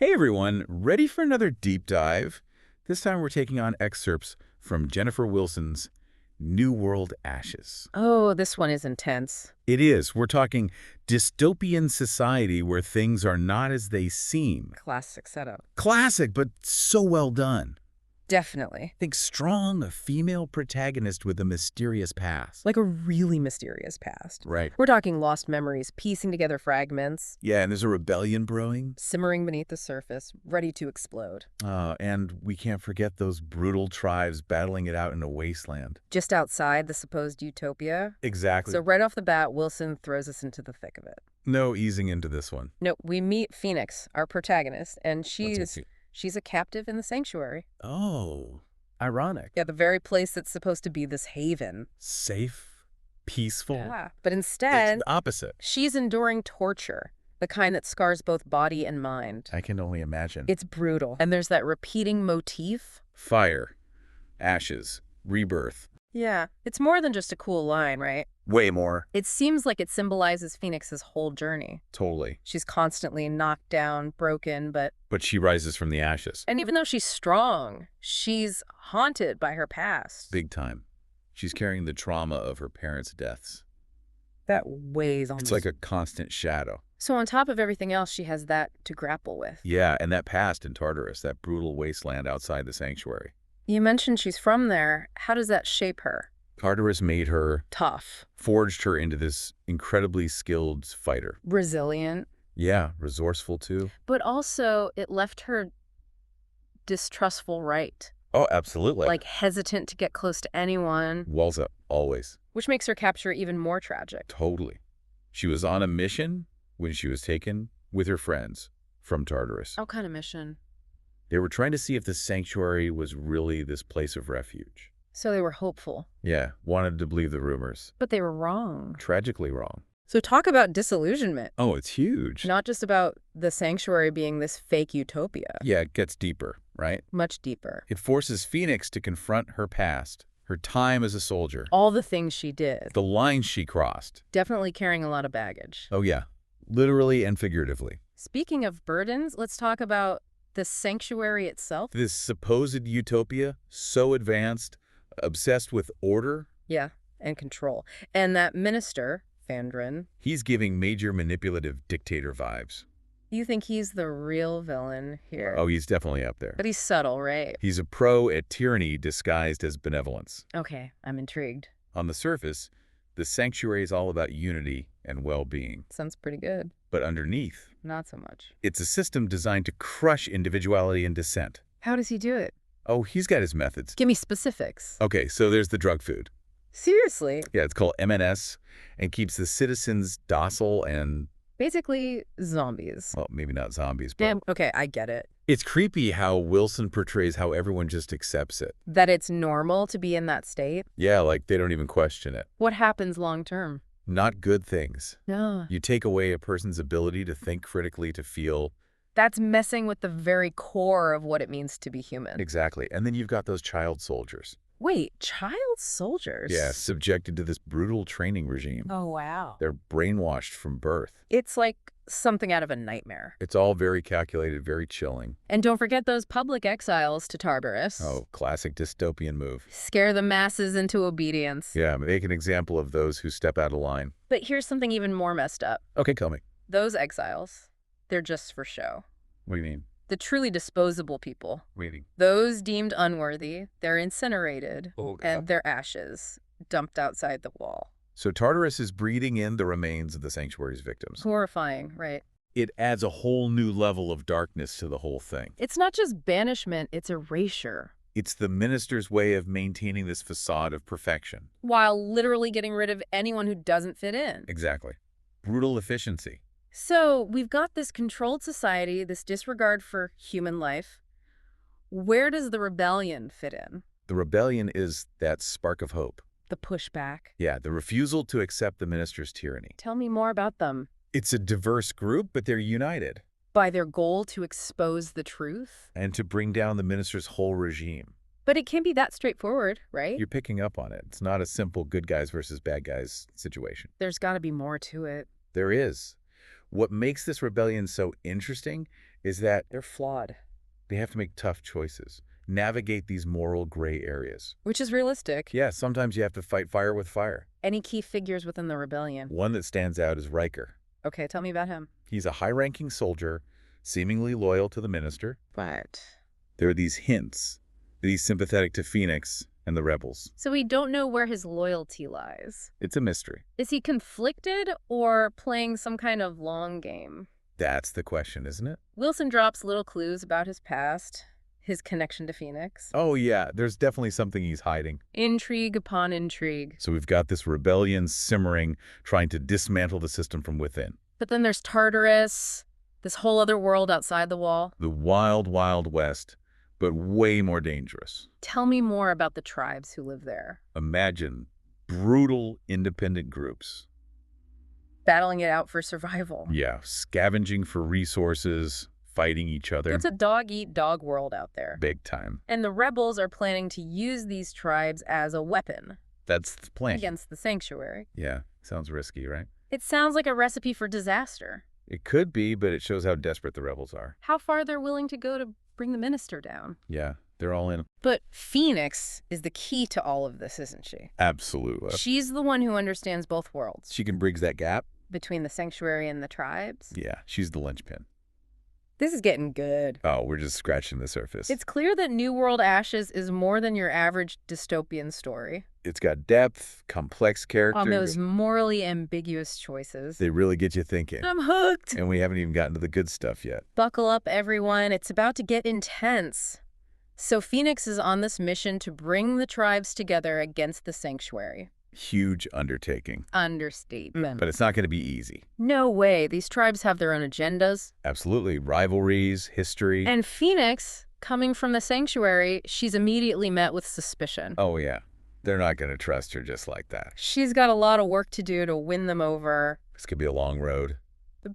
Hey everyone, ready for another deep dive? This time we're taking on excerpts from Jennifer Wilson's New World Ashes. Oh, this one is intense. It is. We're talking dystopian society where things are not as they seem. Classic setup. Classic, but so well done. Definitely. Think strong, a female protagonist with a mysterious past. Like a really mysterious past. Right. We're talking lost memories, piecing together fragments, Yeah, and there's a rebellion brewing. simmering beneath the surface, ready to explode. And we can't forget those brutal tribes battling it out in a wasteland. Just outside the supposed utopia. Exactly. So right off the bat, Wilson throws us into the thick of it. No easing into this one. No, we meet Phoenix, our protagonist, and Let's see. she's a captive in the sanctuary. Oh, ironic. Yeah, the very place that's supposed to be this haven. Safe, peaceful. Yeah. But It's instead, the opposite. she's enduring torture, the kind that scars both body and mind. I can only imagine. It's brutal. And there's that repeating motif. Fire, ashes, rebirth. Yeah. It's more than just a cool line, right? Way more. It seems like it symbolizes Phoenix's whole journey. Totally. She's constantly knocked down, broken, but... But she rises from the ashes. And even though she's strong, she's haunted by her past. Big time. She's carrying the trauma of her parents' deaths. That weighs on It's like a constant shadow. So on top of everything else, she has that to grapple with. Yeah, and that past in Tartarus, that brutal wasteland outside the sanctuary. You mentioned she's from there. How does that shape her? Tartarus made her, Tough. forged her into this incredibly skilled fighter. Resilient. Yeah, resourceful too. But also, it left her distrustful, right? Oh, absolutely. Like hesitant to get close to anyone, Walls up, always. which makes her capture even more tragic. Totally. She was on a mission when she was taken with her friends from Tartarus. What kind of mission? They were trying to see if the sanctuary was really this place of refuge. So they were hopeful, Yeah, wanted to believe the rumors. but they were wrong. Tragically wrong. So talk about disillusionment. Oh, it's huge. Not just about the sanctuary being this fake utopia. Yeah, it gets deeper, right? Much deeper. It forces Phoenix to confront her past, her time as a soldier, All the things she did. the lines she crossed. Definitely carrying a lot of baggage. Oh, yeah. Literally and figuratively. Speaking of burdens, let's talk about the sanctuary itself. This supposed utopia, so advanced, obsessed with order, Yeah, and control. And that minister, Fandrin, he's giving major manipulative dictator vibes. you think he's the real villain here? Oh, he's definitely up there. But he's subtle, right? He's a pro at tyranny disguised as benevolence. Okay, I'm intrigued. On the surface, the sanctuary is all about unity and well-being. Sounds pretty good. But underneath, Not so much. it's a system designed to crush individuality and dissent. How does he do it? Oh, he's got his methods. Give me specifics. Okay, so there's the drug food. Seriously? Yeah, it's called MNS and keeps the citizens docile and, Basically, zombies. well, maybe not zombies, but Damn, okay, I get it. it's creepy how Wilson portrays how everyone just accepts it. That it's normal to be in that state. Yeah, like they don't even question it. What happens long term? Not good things. No. You take away a person's ability to think critically, to feel. That's messing with the very core of what it means to be human. Exactly. And then you've got those child soldiers. Wait, child soldiers? Yeah, subjected to this brutal training regime. Oh, wow. They're brainwashed from birth. It's like something out of a nightmare. It's all very calculated, very chilling. And don't forget those public exiles to Tartarus. Oh, classic dystopian move. Scare the masses into obedience. Yeah, make an example of those who step out of line. But here's something even more messed up. Okay, tell me. Those exiles, they're just for show. What do you mean? The truly disposable people, Waiting. those deemed unworthy, they're incinerated, Oh, and their ashes dumped outside the wall. So Tartarus is breeding in the remains of the sanctuary's victims. Horrifying, right? It adds a whole new level of darkness to the whole thing. It's not just banishment, it's erasure. It's the minister's way of maintaining this facade of perfection. While literally getting rid of anyone who doesn't fit in. Exactly. Brutal efficiency. So we've got this controlled society, this disregard for human life. Where does the rebellion fit in? The rebellion is that spark of hope. The pushback? Yeah, the refusal to accept the minister's tyranny. Tell me more about them. It's a diverse group, but they're united. By their goal to expose the truth? And to bring down the minister's whole regime. But it can't be that straightforward, right? You're picking up on it. It's not a simple good guys versus bad guys situation. There's got to be more to it. There is. What makes this rebellion so interesting is that They're flawed. they have to make tough choices, navigate these moral gray areas. Which is realistic. Yeah, sometimes you have to fight fire with fire. Any key figures within the rebellion? One that stands out is Riker. Okay, tell me about him. He's a high-ranking soldier, seemingly loyal to the minister. But... There are these hints that he's sympathetic to Phoenix and the rebels. So we don't know where his loyalty lies. It's a mystery. Is he conflicted or playing some kind of long game? That's the question, isn't it? Wilson drops little clues about his past, his connection to Phoenix. Oh, yeah, there's definitely something he's hiding. Intrigue upon intrigue. So we've got this rebellion simmering, trying to dismantle the system from within. But then there's Tartarus, this whole other world outside the wall. The wild, wild west, but way more dangerous. Tell me more about the tribes who live there. Imagine brutal, independent groups. Battling it out for survival. Yeah, scavenging for resources, fighting each other. It's a dog-eat-dog world out there. Big time. And the rebels are planning to use these tribes as a weapon That's the plan. against the sanctuary. Yeah, sounds risky, right? It sounds like a recipe for disaster. It could be, but it shows how desperate the rebels are. How far they're willing to go to bring the minister down. Yeah, they're all in. But Phoenix is the key to all of this, isn't she? Absolutely. She's the one who understands both worlds, She can bridge that gap. between the sanctuary and the tribes. Yeah, she's the linchpin. This is getting good. Oh, we're just scratching the surface. It's clear that New World Ashes is more than your average dystopian story. It's got depth, complex characters. On those morally ambiguous choices. They really get you thinking. I'm hooked. And we haven't even gotten to the good stuff yet. Buckle up, everyone. It's about to get intense. So Phoenix is on this mission to bring the tribes together against the sanctuary. Huge undertaking. Understatement. But it's not going to be easy. No way. These tribes have their own agendas. Absolutely. Rivalries, history. And Phoenix, coming from the sanctuary, she's immediately met with suspicion. Oh, yeah. They're not going to trust her just like that. She's got a lot of work to do to win them over. This could be a long road.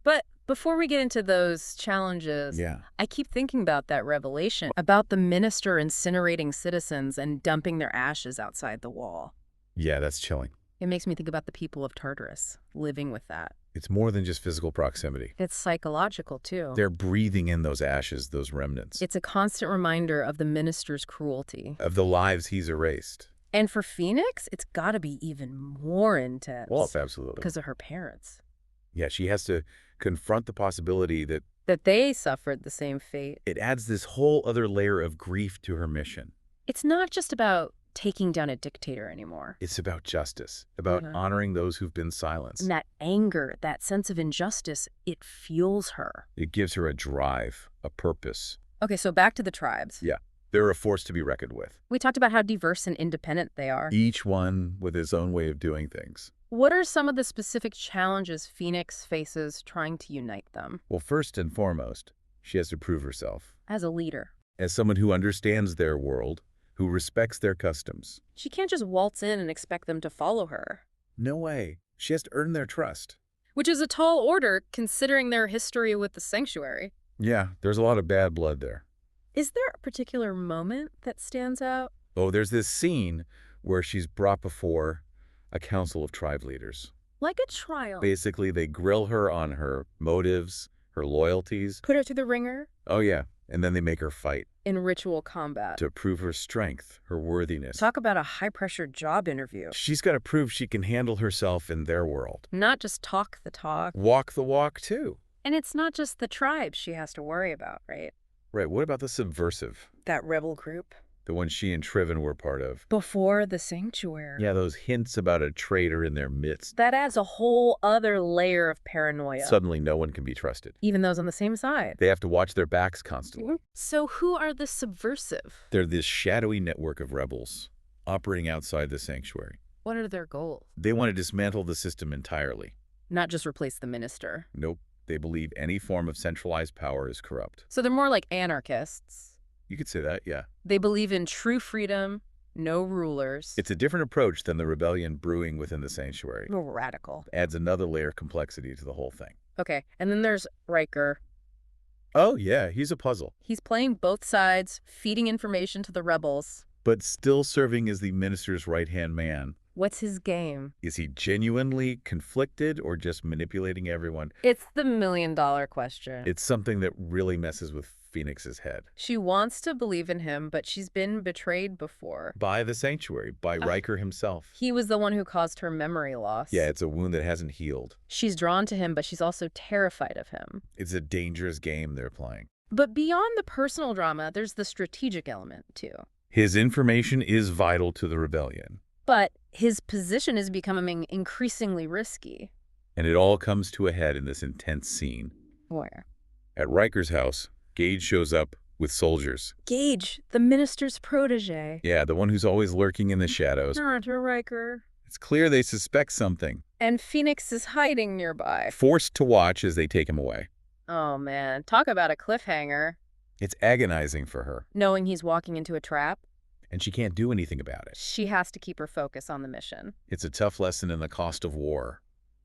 But before we get into those challenges, Yeah. I keep thinking about that revelation about the minister incinerating citizens and dumping their ashes outside the wall. Yeah, that's chilling. It makes me think about the people of Tartarus living with that. It's more than just physical proximity. It's psychological, too. They're breathing in those ashes, those remnants. It's a constant reminder of the minister's cruelty. Of the lives he's erased. And for Phoenix, it's got to be even more intense. Well, absolutely. Because of her parents. Yeah, she has to confront the possibility that That they suffered the same fate. it adds this whole other layer of grief to her mission. It's not just about taking down a dictator anymore. It's about justice, about honoring those who've been silenced. And that anger, that sense of injustice, it fuels her. It gives her a drive, a purpose. Okay, so back to the tribes. Yeah, they're a force to be reckoned with. We talked about how diverse and independent they are. Each one with his own way of doing things. What are some of the specific challenges Phoenix faces trying to unite them? Well, first and foremost, she has to prove herself. As a leader. As someone who understands their world, who respects their customs. She can't just waltz in and expect them to follow her. No way. She has to earn their trust. Which is a tall order, considering their history with the sanctuary. Yeah, there's a lot of bad blood there. Is there a particular moment that stands out? Oh, there's this scene where she's brought before a council of tribe leaders. Like a trial. Basically, they grill her on her motives, her loyalties. Put her through the ringer? Oh, yeah. And then they make her fight. In ritual combat. To prove her strength, her worthiness. Talk about a high-pressure job interview. She's got to prove she can handle herself in their world. Not just talk the talk. Walk the walk, too. And it's not just the tribe she has to worry about, right? Right, what about the subversive? That rebel group. The one she and Triven were part of. Before the sanctuary. Yeah, those hints about a traitor in their midst. That adds a whole other layer of paranoia. Suddenly no one can be trusted. Even those on the same side. They have to watch their backs constantly. So who are the subversive? They're this shadowy network of rebels operating outside the sanctuary. What are their goals? They want to dismantle the system entirely. Not just replace the minister. Nope. They believe any form of centralized power is corrupt. So they're more like anarchists. You could say that, yeah. They believe in true freedom, no rulers. It's a different approach than the rebellion brewing within the sanctuary. More radical. Adds another layer of complexity to the whole thing. Okay, and then there's Riker. Oh, yeah, he's a puzzle. He's playing both sides, feeding information to the rebels. But still serving as the minister's right-hand man. What's his game? Is he genuinely conflicted or just manipulating everyone? It's the million-dollar question. It's something that really messes with Phoenix's head. She wants to believe in him, but she's been betrayed before. By the Sanctuary, by Riker himself. He was the one who caused her memory loss. Yeah, it's a wound that hasn't healed. She's drawn to him, but she's also terrified of him. It's a dangerous game they're playing. But beyond the personal drama, there's the strategic element, too. His information is vital to the rebellion. But his position is becoming increasingly risky. And it all comes to a head in this intense scene. Where? At Riker's house, Gage shows up with soldiers. Gage, the minister's protege. Yeah, the one who's always lurking in the shadows. Senator Riker. It's clear they suspect something. And Phoenix is hiding nearby. Forced to watch as they take him away. Oh, man. Talk about a cliffhanger. It's agonizing for her. Knowing he's walking into a trap. And she can't do anything about it. She has to keep her focus on the mission. It's a tough lesson in the cost of war.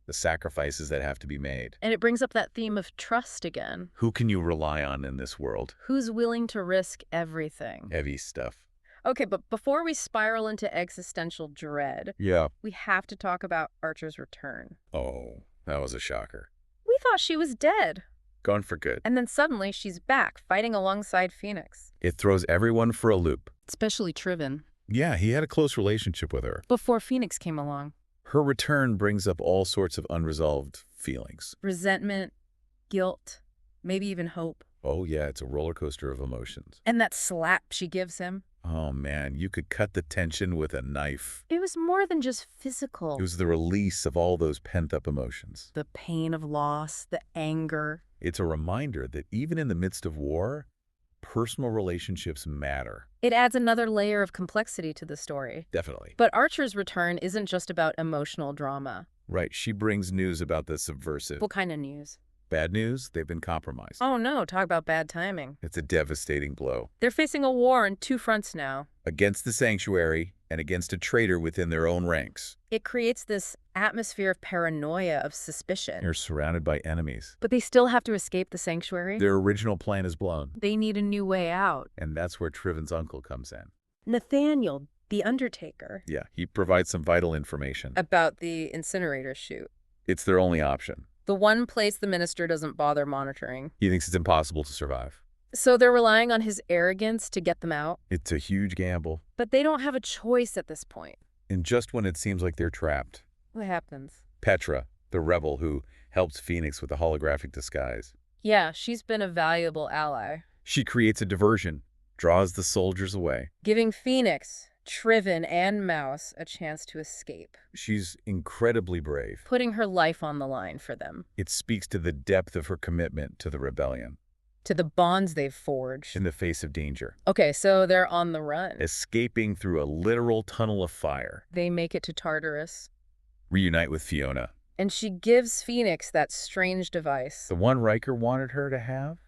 The sacrifices that have to be made. And it brings up that theme of trust again. Who can you rely on in this world? Who's willing to risk everything? Heavy stuff. Okay, but before we spiral into existential dread, Yeah. we have to talk about Archer's return. Oh, that was a shocker. We thought she was dead. Gone for good. And then suddenly she's back, fighting alongside Phoenix. It throws everyone for a loop. Especially Triven. Yeah, he had a close relationship with her. Before Phoenix came along. Her return brings up all sorts of unresolved feelings. Resentment, guilt, maybe even hope. Oh yeah, it's a roller coaster of emotions. And that slap she gives him. Oh man, you could cut the tension with a knife. It was more than just physical. It was the release of all those pent-up emotions. The pain of loss, the anger. It's a reminder that even in the midst of war, personal relationships matter. It adds another layer of complexity to the story. Definitely. But Archer's return isn't just about emotional drama. Right, she brings news about the subversive. What kind of news? Bad news, they've been compromised. Oh no, talk about bad timing. It's a devastating blow. They're facing a war on two fronts now. Against the Sanctuary and against a traitor within their own ranks. It creates this atmosphere of paranoia, of suspicion. They're surrounded by enemies. But they still have to escape the Sanctuary. Their original plan is blown. They need a new way out. And that's where Triven's uncle comes in. Nathaniel, the Undertaker. Yeah, he provides some vital information. About the incinerator chute. It's their only option. The one place the minister doesn't bother monitoring. He thinks it's impossible to survive. So they're relying on his arrogance to get them out. It's a huge gamble. But they don't have a choice at this point. And just when it seems like they're trapped, What happens? Petra, the rebel who helps Phoenix with the holographic disguise. Yeah, she's been a valuable ally. She creates a diversion, draws the soldiers away. Giving Phoenix, Triven, and Mouse a chance to escape. She's incredibly brave. Putting her life on the line for them. It speaks to the depth of her commitment to the rebellion. To the bonds they've forged. In the face of danger. Okay, so they're on the run. Escaping through a literal tunnel of fire. They make it to Tartarus. Reunite with Fiona. And she gives Phoenix that strange device. The one Riker wanted her to have?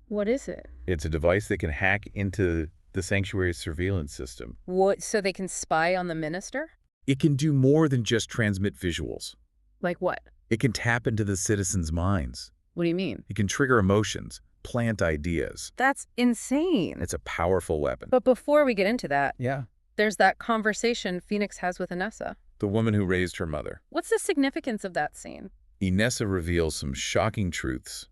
What is it? It's a device that can hack into the Sanctuary's surveillance system. What, so they can spy on the minister? It can do more than just transmit visuals. Like what? It can tap into the citizens' minds. What do you mean? It can trigger emotions, plant ideas. That's insane. It's a powerful weapon. But before we get into that, Yeah. there's that conversation Phoenix has with Inessa. The woman who raised her mother. What's the significance of that scene? Inessa reveals some shocking truths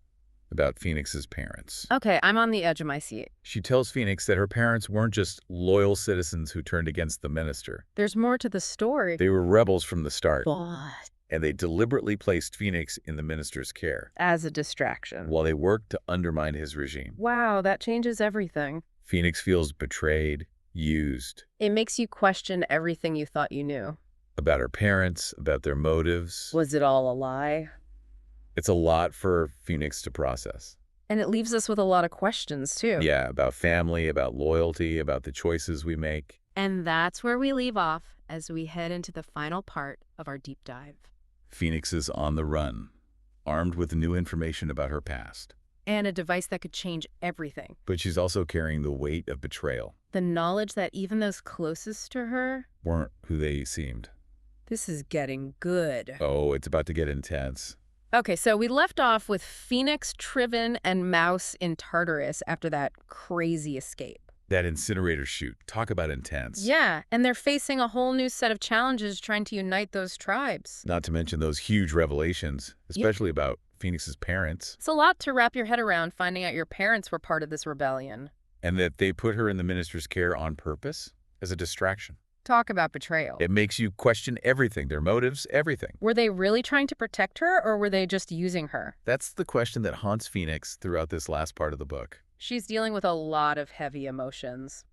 about Phoenix's parents. Okay, I'm on the edge of my seat. She tells Phoenix that her parents weren't just loyal citizens who turned against the minister. There's more to the story. They were rebels from the start. But And they deliberately placed Phoenix in the minister's care as a distraction. while they worked to undermine his regime. Wow, that changes everything. Phoenix feels betrayed, used. It makes you question everything you thought you knew. About her parents, about their motives. Was it all a lie? It's a lot for Phoenix to process. And it leaves us with a lot of questions, too. Yeah, about family, about loyalty, about the choices we make. And that's where we leave off as we head into the final part of our deep dive. Phoenix is on the run, armed with new information about her past. And a device that could change everything. But she's also carrying the weight of betrayal. The knowledge that even those closest to her, Weren't who they seemed. this is getting good. Oh, it's about to get intense. Okay, so we left off with Phoenix, Triven, and Mouse in Tartarus after that crazy escape. That incinerator chute, talk about intense. Yeah, and they're facing a whole new set of challenges trying to unite those tribes. Not to mention those huge revelations, Yeah. especially about Phoenix's parents, It's a lot to wrap your head around, finding out your parents were part of this rebellion. and that they put her in the minister's care on purpose as a distraction. Talk about betrayal. It makes you question everything, their motives, everything. Were they really trying to protect her, or were they just using her? That's the question that haunts Phoenix throughout this last part of the book. She's dealing with a lot of heavy emotions.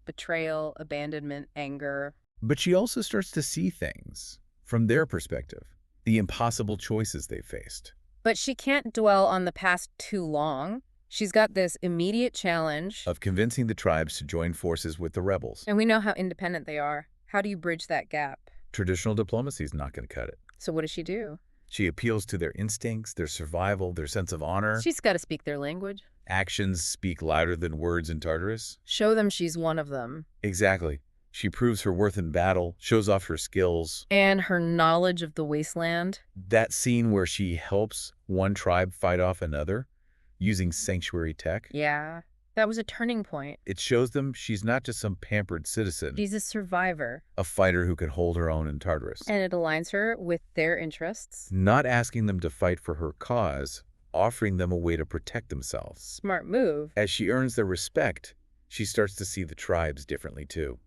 Betrayal, abandonment, anger. But she also starts to see things from their perspective, the impossible choices they faced. But she can't dwell on the past too long. She's got this immediate challenge. Of convincing the tribes to join forces with the rebels. And we know how independent they are. How do you bridge that gap? Traditional diplomacy is not going to cut it. So what does she do? She appeals to their instincts, their survival, their sense of honor. She's got to speak their language. Actions speak louder than words in Tartarus. Show them she's one of them. Exactly. She proves her worth in battle, shows off her skills. And her knowledge of the wasteland. That scene where she helps one tribe fight off another using sanctuary tech. Yeah, that was a turning point. It shows them she's not just some pampered citizen, She's a survivor. a fighter who can hold her own in Tartarus. And it aligns her with their interests. Not asking them to fight for her cause, offering them a way to protect themselves. Smart move. As she earns their respect, she starts to see the tribes differently too.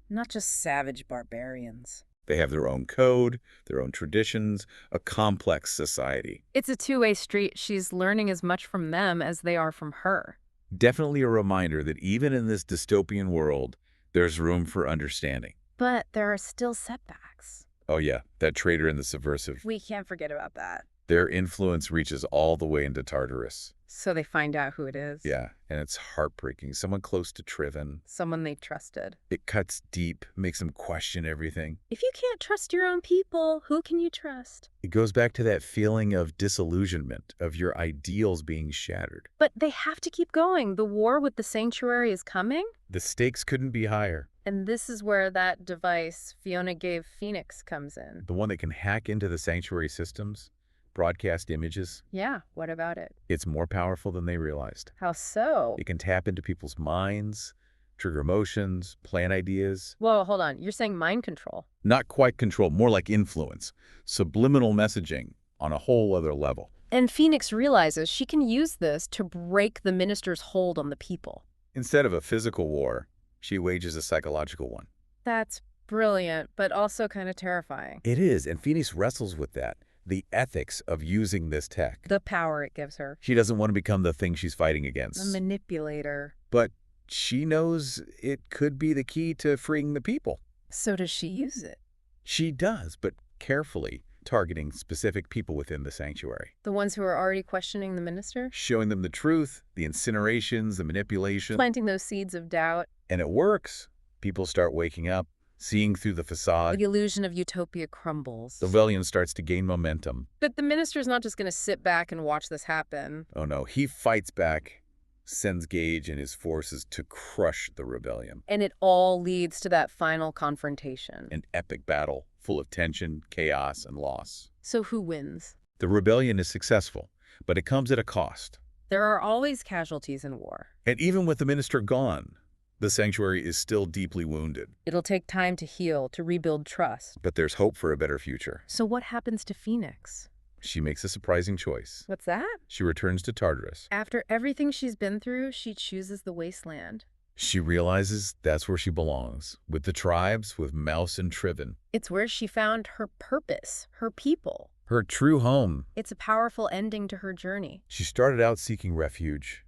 Not just savage barbarians. They have their own code, their own traditions, a complex society. It's a two-way street. She's learning as much from them as they are from her. Definitely a reminder that even in this dystopian world, there's room for understanding. But there are still setbacks. Oh yeah, that traitor and the subversive. We can't forget about that. Their influence reaches all the way into Tartarus. So they find out who it is. Yeah, and it's heartbreaking. Someone close to Trivan. Someone they trusted. It cuts deep, makes them question everything. If you can't trust your own people, who can you trust? It goes back to that feeling of disillusionment, of your ideals being shattered. But they have to keep going. The war with the sanctuary is coming. The stakes couldn't be higher. And this is where that device Fiona gave Phoenix comes in. The one that can hack into the sanctuary systems, broadcast images. Yeah, what about it? It's more powerful than they realized. How so? It can tap into people's minds, trigger emotions, plant ideas. Whoa, hold on. You're saying mind control? Not quite control, more like influence. Subliminal messaging on a whole other level. And Phoenix realizes she can use this to break the minister's hold on the people. Instead of a physical war, she wages a psychological one. That's brilliant, but also kind of terrifying. It is, and Phoenix wrestles with that. The ethics of using this tech. The power it gives her. She doesn't want to become the thing she's fighting against. The manipulator. But she knows it could be the key to freeing the people. So does she use it? She does, but carefully, targeting specific people within the sanctuary. The ones who are already questioning the minister? Showing them the truth, the incinerations, the manipulation. Planting those seeds of doubt. And it works. People start waking up, seeing through the facade. The illusion of utopia crumbles. The rebellion starts to gain momentum. But the minister's not just going to sit back and watch this happen. Oh no, he fights back, sends Gage and his forces to crush the rebellion. And it all leads to that final confrontation. An epic battle full of tension, chaos, and loss. So who wins? The rebellion is successful, but it comes at a cost. There are always casualties in war. And even with the minister gone, the sanctuary is still deeply wounded. It'll take time to heal, to rebuild trust. But there's hope for a better future. So what happens to Phoenix? She makes a surprising choice. What's that? She returns to Tartarus. After everything she's been through, she chooses the wasteland. She realizes that's where she belongs, with the tribes, with Mouse and Trivan. It's where she found her purpose, her people. Her true home. It's a powerful ending to her journey. She started out seeking refuge,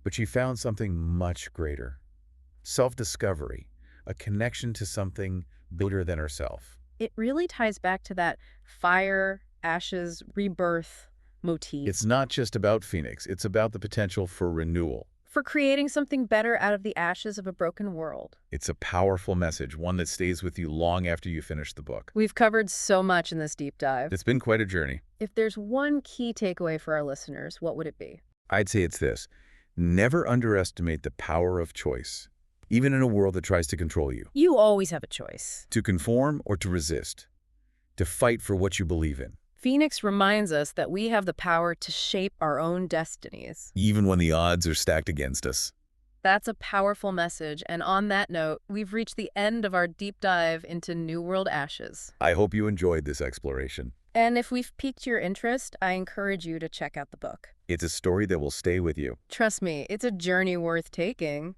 but she found something much greater. Self-discovery, a connection to something bigger than herself. It really ties back to that fire, ashes, rebirth motif. It's not just about Phoenix, it's about the potential for renewal. For creating something better out of the ashes of a broken world. It's a powerful message, one that stays with you long after you finish the book. We've covered so much in this deep dive. It's been quite a journey. If there's one key takeaway for our listeners, what would it be? I'd say it's this. Never underestimate the power of choice, even in a world that tries to control you. You always have a choice. To conform or to resist. To fight for what you believe in. Phoenix reminds us that we have the power to shape our own destinies. Even when the odds are stacked against us. That's a powerful message, and on that note, we've reached the end of our deep dive into New World Ashes. I hope you enjoyed this exploration. And if we've piqued your interest, I encourage you to check out the book. It's a story that will stay with you. Trust me, it's a journey worth taking.